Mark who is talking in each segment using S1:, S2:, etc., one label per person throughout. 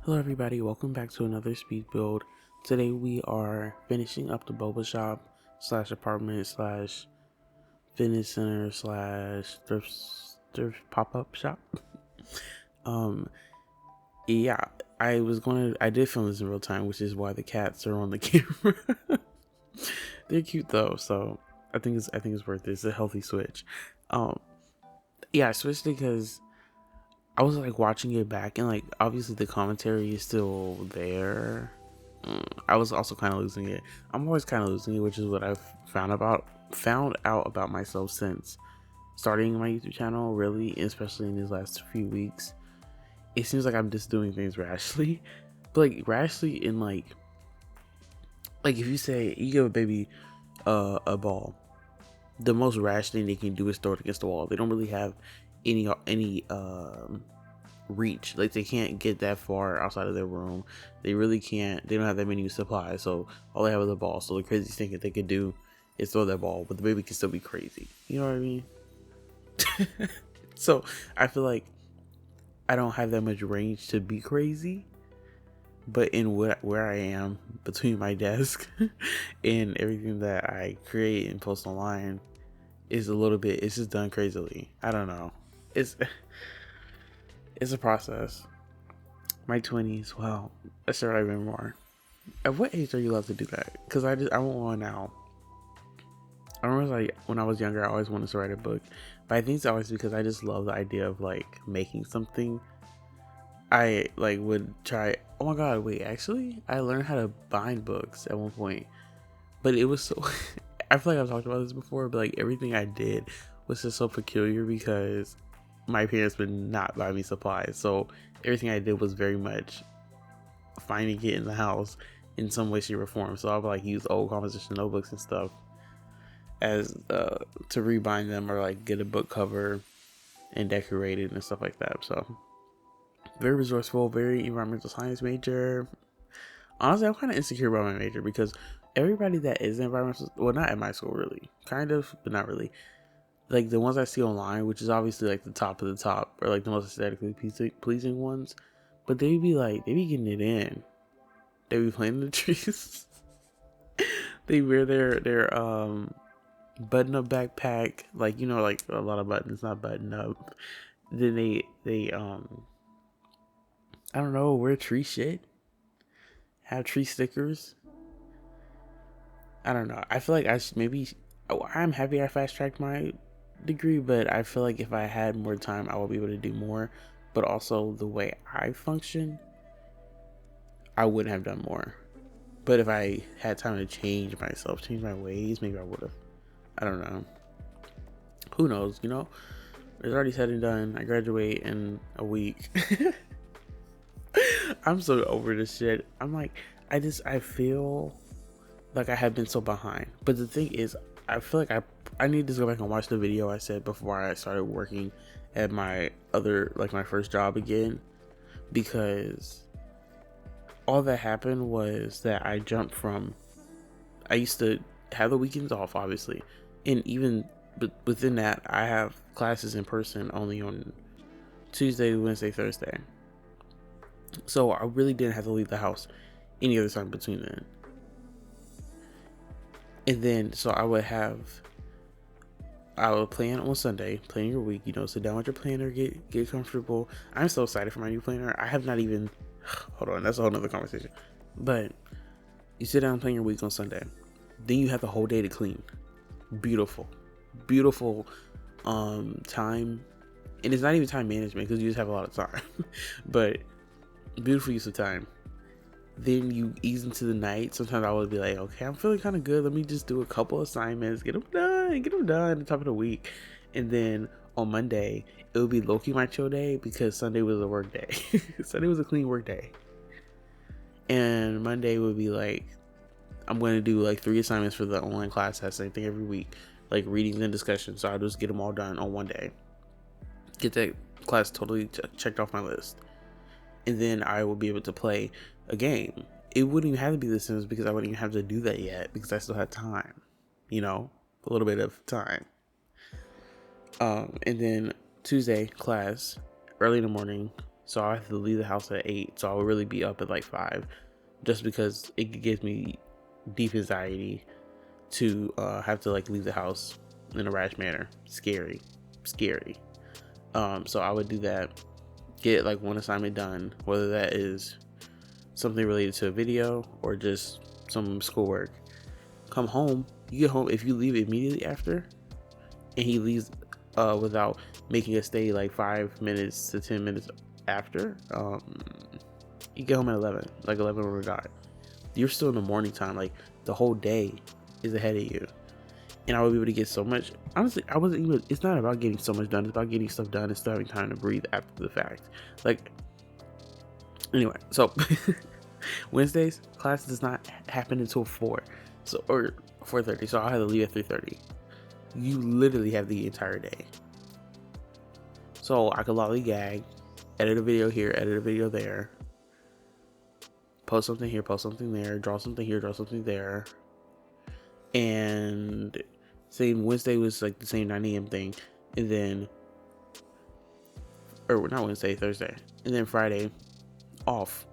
S1: Hello everybody, welcome back to another speed build. Today we are finishing up the boba shop slash apartment slash fitness center slash thrift pop-up shop. um yeah, I did film this in real time, which is why the cats are on the camera. They're cute though, so I think it's worth it. It's a healthy switch. Um yeah, I switched it because I was like watching it back, and like obviously the commentary is still there. I was also kind of losing it. I'm always kind of losing it, which is what I've found out about myself since starting my YouTube channel. Really, especially in these last few weeks, it seems like I'm just doing things rashly, but like rashly in like if you say you give a baby a ball, the most rash thing they can do is throw it against the wall. They don't really have any reach. Like they can't get that far outside of their room. They really can't. They don't have that many supplies, so all they have is a ball. So the craziest thing that they could do is throw that ball, but the baby can still be crazy. You know what I mean? So I feel like I don't have that much range to be crazy, but in where I am between my desk and everything that I create and post online is a little bit. It's just done crazily. I don't know. It's it's a process. My 20s. Wow, I should have been more. At what age are you allowed to do that? Because I want one now. I remember like when I was younger, I always wanted to write a book, but I think it's always because I just love the idea of like making something. I like would try. Oh my god! Wait, actually, I learned how to bind books at one point, but it was so. I feel like I've talked about this before, but like everything I did was just so peculiar because my parents would not buy me supplies, so everything I did was very much finding it in the house in some way, shape, or form. So I would like use old composition notebooks and stuff as to rebind them or like get a book cover and decorate it and stuff like that. So very resourceful, very environmental science major. Honestly, I'm kind of insecure about my major because everybody that is environmental, well, not at my school really, kind of, but not really. Like the ones I see online, which is obviously like the top of the top, or like the most aesthetically pleasing ones, but they be getting it in. They be planting the trees. They wear their button up backpack, like you know, like a lot of buttons not button up. Then they I don't know, wear tree shit, have tree stickers. I don't know. I feel like I should maybe. Oh, I'm happy I fast tracked my degree, but I feel like if I had more time, I would be able to do more. But also the way I function, I wouldn't have done more. But if I had time to change myself, change my ways, maybe I would have. I don't know. Who knows? You know, it's already said and done. I graduate in a week. I'm so over this shit. I'm like, I feel like I have been so behind. But the thing is, I feel like I need to go back and watch the video I said before I started working at my my first job again, because all that happened was that I jumped from, I used to have the weekends off, obviously, and even within that, I have classes in person only on Tuesday, Wednesday, Thursday. So I really didn't have to leave the house any other time between then. And then, so I would plan on Sunday, plan your week, you know, sit down with your planner, get comfortable. I'm so excited for my new planner. I have not even, hold on, that's a whole nother conversation. But you sit down and plan your week on Sunday. Then you have the whole day to clean. Beautiful. Beautiful time. And it's not even time management because you just have a lot of time. But beautiful use of time. Then you ease into the night. Sometimes I would be like, okay, I'm feeling kind of good. Let me just do a couple assignments, get them done at the top of the week. And then on Monday, it would be low-key my chill day because Sunday was a work day. Sunday was a clean work day. And Monday would be like, I'm going to do like 3 assignments for the online class test, same thing every week, like readings and discussions. So I'll just get them all done on one day. Get that class totally checked off my list. And then I will be able to play a game. It wouldn't even have to be The Sims because I wouldn't even have to do that yet because I still had time, you know, a little bit of time. And then Tuesday class, early in the morning, so I have to leave the house at 8. So I will really be up at like 5, just because it gives me deep anxiety to have to like leave the house in a rash manner. Scary. So I would do that, get like one assignment done, whether that is something related to a video or just some schoolwork. Come home, you get home, if you leave immediately after and he leaves without making us stay like 5 minutes to 10 minutes after, you get home at 11, like 11 when we got. You're still in the morning time, like the whole day is ahead of you. And I would be able to get so much. Honestly, I wasn't even, it's not about getting so much done, it's about getting stuff done and still having time to breathe after the fact. Like, anyway, so Wednesdays, class does not happen until 4, so, or 4:30, so I'll have to leave at 3:30. You literally have the entire day. So I could lollygag, edit a video here, edit a video there, post something here, post something there, draw something here, draw something there. And same Wednesday was like the same 9 a.m. thing. And then, or not Wednesday, Thursday. And then Friday, off.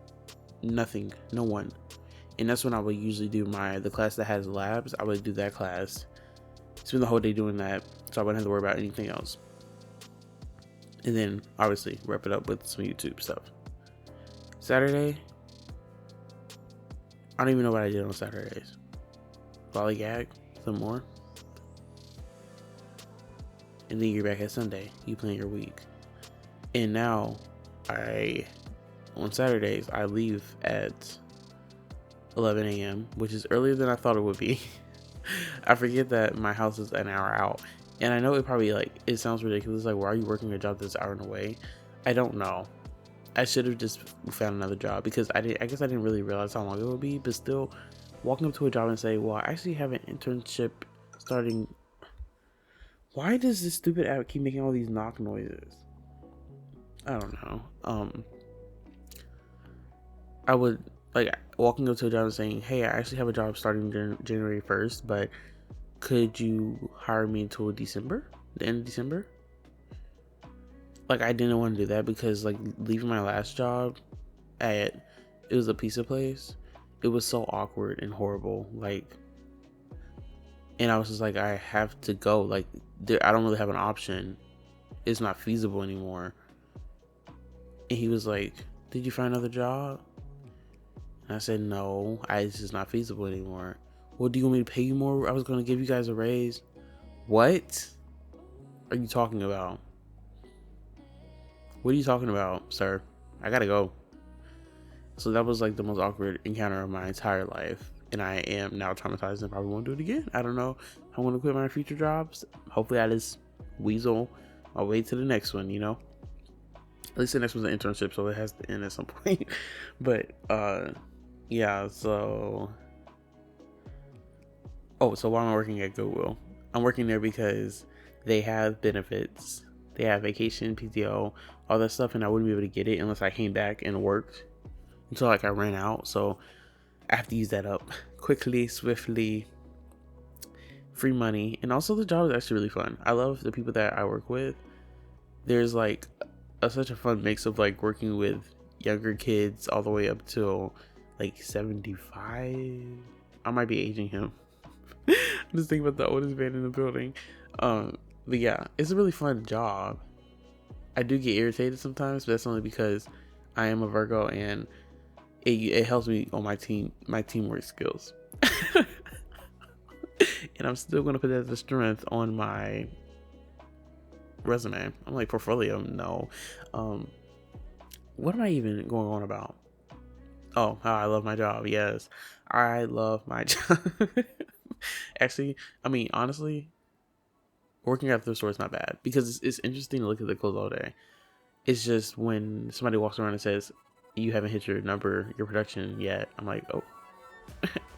S1: Nothing, no one. And that's when I would usually do the class that has labs. I would do that class. Spend the whole day doing that, so I wouldn't have to worry about anything else. And then obviously wrap it up with some YouTube stuff. Saturday, I don't even know what I did on Saturdays. Lollygag some more, and then you're back at Sunday. You plan your week. And now on Saturdays I leave at 11 a.m., which is earlier than I thought it would be. I forget that my house is an hour out, and I know it probably, like, it sounds ridiculous, like, why are you working a job that's an hour away? I don't know. I should have just found another job, because I guess I didn't really realize how long it would be. But still, walking up to a job and say, well, I actually have an internship starting. Why does this stupid app keep making all these knock noises? I don't know. I would, like, walking up to a job and saying, hey, I actually have a job starting January 1st, but could you hire me until December, the end of December? Like, I didn't want to do that, because like leaving my last job it was a pizza place. It was so awkward and horrible, like, and I was just like, I have to go, like, I don't really have an option. It's not feasible anymore. And he was like, did you find another job? And I said, no, it's just not feasible anymore. Well, do you want me to pay you more? I was going to give you guys a raise. What are you talking about? What are you talking about, sir? I gotta go. So that was like the most awkward encounter of my entire life. And I am now traumatized and probably won't do it again. I don't know. I want to quit my future jobs. Hopefully I just weasel my way to the next one, you know? At least the next one's an internship, so it has to end at some point. But, yeah, so... Oh, so why am I working at Goodwill? I'm working there because they have benefits. They have vacation, PTO, all that stuff, and I wouldn't be able to get it unless I came back and worked until like I ran out. So I have to use that up quickly, swiftly. Free money, and also the job is actually really fun. I love the people that I work with. There's like such a fun mix of like working with younger kids all the way up till like 75. I might be aging him. I'm just thinking about the oldest man in the building. But yeah, it's a really fun job. I do get irritated sometimes, but that's only because I am a Virgo, and it helps me on my teamwork skills. And I'm still gonna put that as a strength on my resume. I'm like, portfolio, no. What am I even going on about? Oh, how I love my job. Yes, I love my job. Actually, I mean, honestly, working at the store is not bad, because it's interesting to look at the clothes all day. It's just when somebody walks around and says, you haven't hit your production yet, I'm like, oh,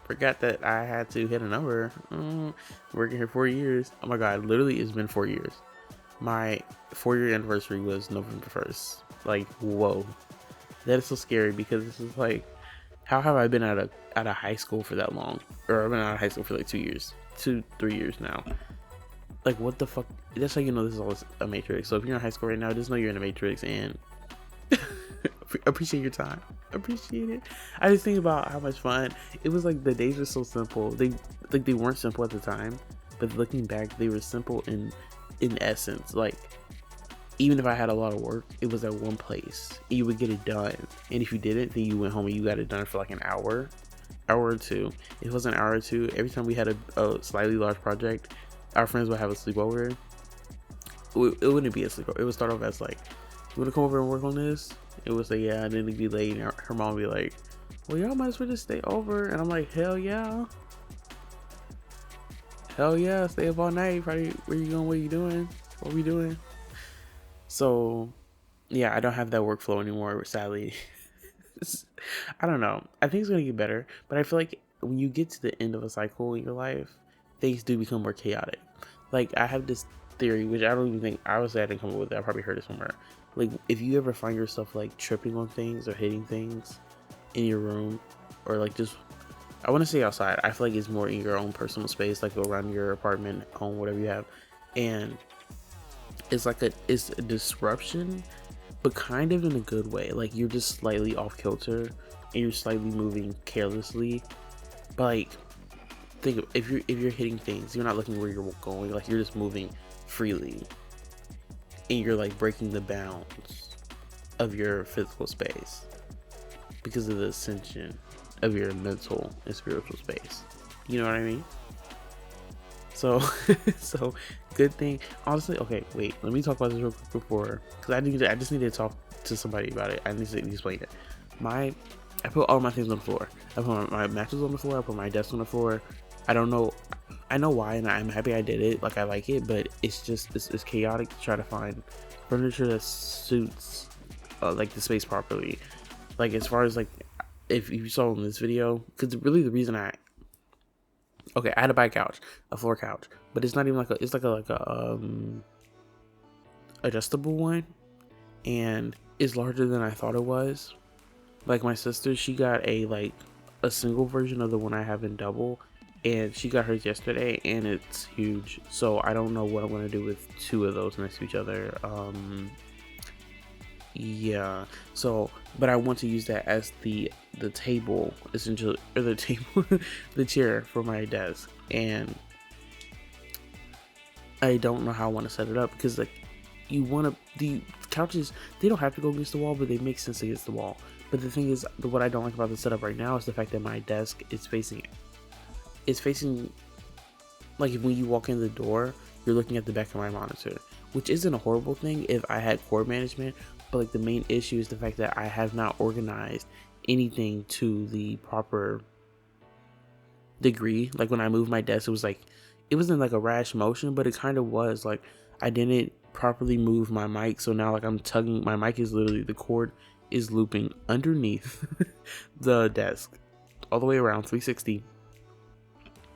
S1: forgot that I had to hit a number. Working here 4 years. Oh my god, literally it's been 4 years. My 4-year anniversary was November 1st. Like, whoa, that is so scary, because this is like, how have I been out of high school for that long? Or I've been out of high school for like 2 years, 3 years now. Like, what the fuck? That's how you know this is all a matrix. So if you're in high school right now, just know you're in a matrix, and appreciate your time. Appreciate it. I just think about how much fun it was. Like, the days were so simple. They weren't simple at the time, but looking back, they were simple in essence. Like, even if I had a lot of work, it was at one place and you would get it done. And if you didn't, then you went home and you got it done for like an hour or two. If it was an hour or two, every time we had a slightly large project, our friends would have a sleepover. It wouldn't be a sleepover. It would start off as like, you want to come over and work on this? It would say yeah, and then it'd be late, and her mom would be like, well, y'all might as well just stay over. And I'm like, hell yeah, stay up all night. Probably, where you going? What are you doing? What are we doing? So yeah, I don't have that workflow anymore, sadly. I don't know. I think it's gonna get better, but I feel like when you get to the end of a cycle in your life, things do become more chaotic. Like, I have this theory, which I don't even think I was, I didn't come up with it. I probably heard it somewhere. Like, if you ever find yourself like tripping on things or hitting things in your room, or like just, I want to say outside, I feel like it's more in your own personal space, like around your apartment, home, whatever you have, and it's like it's a disruption, but kind of in a good way. Like, you're just slightly off kilter and you're slightly moving carelessly. But like, think of, if you're hitting things, you're not looking where you're going. Like, you're just moving freely, and you're like breaking the bounds of your physical space because of the ascension of your mental and spiritual space. You know what I mean? So, so good thing. Honestly, okay, wait. Let me talk about this real quick before, because I just need to talk to somebody about it. I need to explain it. I put all my things on the floor. I put my mattress on the floor. I put my desk on the floor. I don't know. I know why, and I'm happy I did it. Like, I like it, but it's just it's chaotic to try to find furniture that suits like the space properly. Like, as far as like, if you saw in this video, because really the reason I had to buy a floor couch, but it's not even like it's like a adjustable one, and it's larger than I thought it was. Like, my sister, she got a single version of the one I have in double, and she got hers yesterday, and it's huge. So I don't know what I'm gonna do with two of those next to each other. Yeah, so, but I want to use that as the table, essentially, or the table, the chair for my desk. And I don't know how I want to set it up, because like, the couches, they don't have to go against the wall, but they make sense against the wall. But the thing is, what I don't like about the setup right now is the fact that my desk is facing like, when you walk in the door, you're looking at the back of my monitor, which isn't a horrible thing if I had cord management. But like, the main issue is the fact that I have not organized anything to the proper degree. Like, when I moved my desk, it wasn't like a rash motion, but it kind of was. Like, I didn't properly move my mic, so now like I'm tugging my mic, is literally, the cord is looping underneath the desk all the way around 360.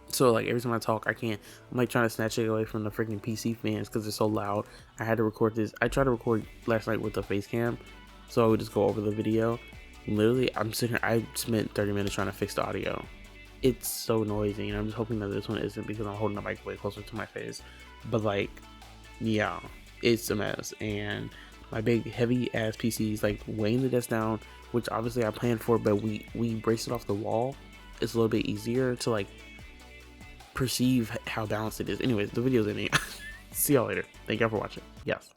S1: So like, every time I talk, I'm like trying to snatch it away from the freaking PC fans because it's so loud. I had to record this. I tried to record last night with the face cam, so I would just go over the video. Literally, I'm sitting here, I spent 30 minutes trying to fix the audio. It's so noisy, and I'm just hoping that this one isn't, because I'm holding the mic way closer to my face. But like, yeah, it's a mess. And my big heavy ass PC is like weighing the desk down, which obviously I planned for, but we braced it off the wall. It's a little bit easier to like perceive how balanced it is. Anyways, the video's ending. See y'all later. Thank y'all for watching. Yes.